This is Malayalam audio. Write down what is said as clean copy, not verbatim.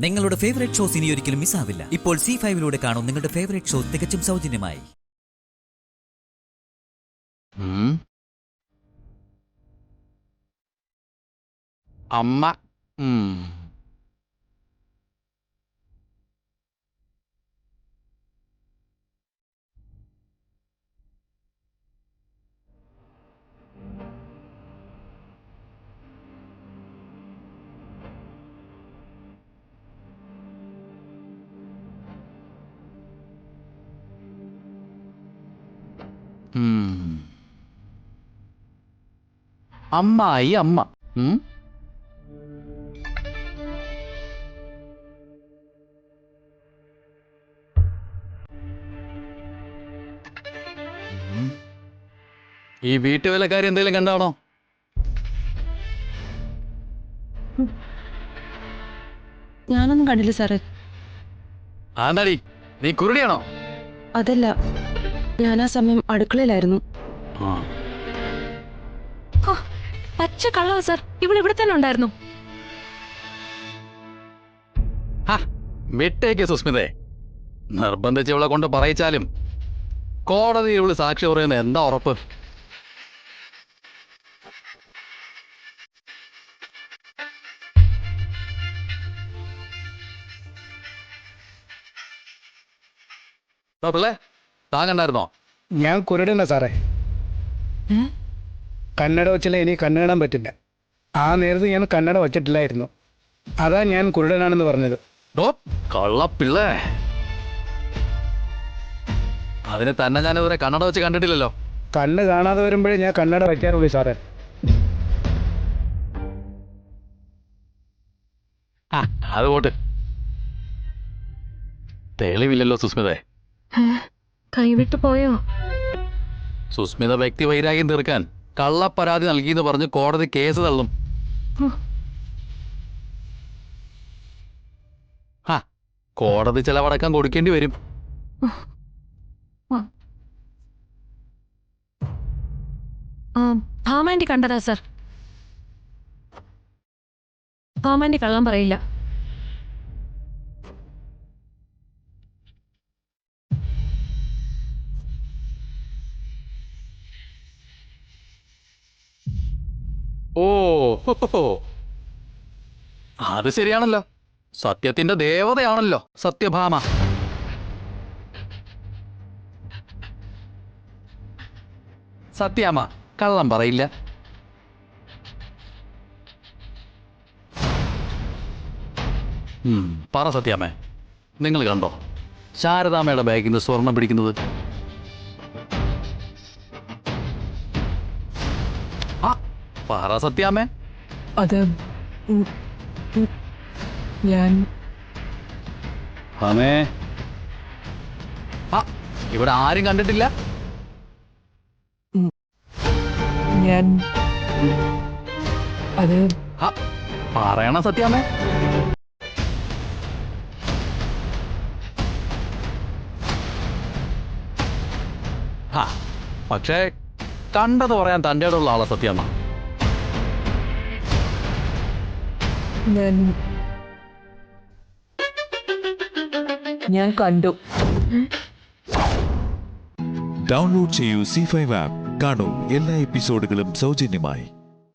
നിങ്ങളുടെ ഫേവറേറ്റ് ഷോസ് ഇനി ഒരിക്കലും മിസ്സാവില്ല. ഇപ്പോൾ C5-ലൂടെ കാണും നിങ്ങളുടെ ഫേവറേറ്റ് ഷോ തികച്ചും സൗജന്യമായി. അമ്മ അമ്മായി അമ്മ ഈ വീട്ടുവേലക്കാരി എന്തെങ്കിലും കണ്ടാണോ? ഞാനൊന്നും കണ്ടില്ല സാറേ. ആന്താടി നീ കുരുടിയാണോ? അതല്ല, ഞാൻ ആ സമയം അടുക്കളയിലായിരുന്നു. പച്ച കള്ളവ സാർ, ഇവിടെ തന്നെ ഉണ്ടായിരുന്നു. വിട്ടേക്ക് സുസ്മിതേ. നിർബന്ധിച്ച് ഇവളെ കൊണ്ട് പറയിച്ചാലും കോടതി ഇവള് സാക്ഷി പറയുന്നത് എന്താ ഉറപ്പ്? പിള്ളേ താൻ കണ്ടായിരുന്നോ? ഞാൻ കുരുടന സാറേ. കന്നഡ വച്ചില്ല, ഇനി കന്നഡം പറ്റില്ല. ആ നേരത്ത് ഞാൻ കന്നഡ വച്ചിട്ടില്ലായിരുന്നു. അതാ ഞാൻ കുരുടനാണെന്ന് പറഞ്ഞത്. കള്ളപ്പിള്ളേ, അതിന് തന്നെ ഞാനിതുവരെ കന്നഡ വെച്ച് കണ്ടിട്ടില്ലല്ലോ. കണ്ണ് കാണാതെ വരുമ്പോഴേ ഞാൻ കന്നഡ വയ്ക്കാറുള്ളൂ സാറേ. അത് പോട്ട്. തെളിവില്ലല്ലോ സുസ്മിതേ. കൈവിട്ടു പോയോ? സുസ്മിത വ്യക്തി വൈരാഗ്യം തീർക്കാൻ കള്ളപ്പരാതി നൽകിയെന്ന് പറഞ്ഞ് കോടതി കേസ് തള്ളും. കോടതി ചെലവടക്കം കൊടുക്കേണ്ടി വരും. ഭാമാൻറ്റി കണ്ടതാ സാർ. ഭാമാൻറ്റി കള്ളം പറയില്ല. അത് ശരിയാണല്ലോ. സത്യത്തിന്റെ ദേവതയാണല്ലോ സത്യഭാമ. സത്യാമ്മ കള്ളം പറയില്ല. പറ സത്യാമ്മേ, നിങ്ങൾ കണ്ടോ ശാരദാമ്മയുടെ ബാഗിൽ നിന്ന് സ്വർണം പിടിക്കുന്നത്? പറ സത്യാമ്മേ. അത് ഞാൻ ഇവിടെ ആരും കണ്ടിട്ടില്ല. ഞാൻ അത് പറയണ സത്യാമ്മേ. പക്ഷേ കണ്ടത് പറയാൻ തൻ്റെ ഉള്ള ആളാ സത്യാമ്മ. ഞാൻ കണ്ടു. ഡൗൺലോഡ് ചെയ്യൂ C5 ആപ്പ്. കാണൂ എല്ലാ എപ്പിസോഡുകളും സൗജന്യമായി.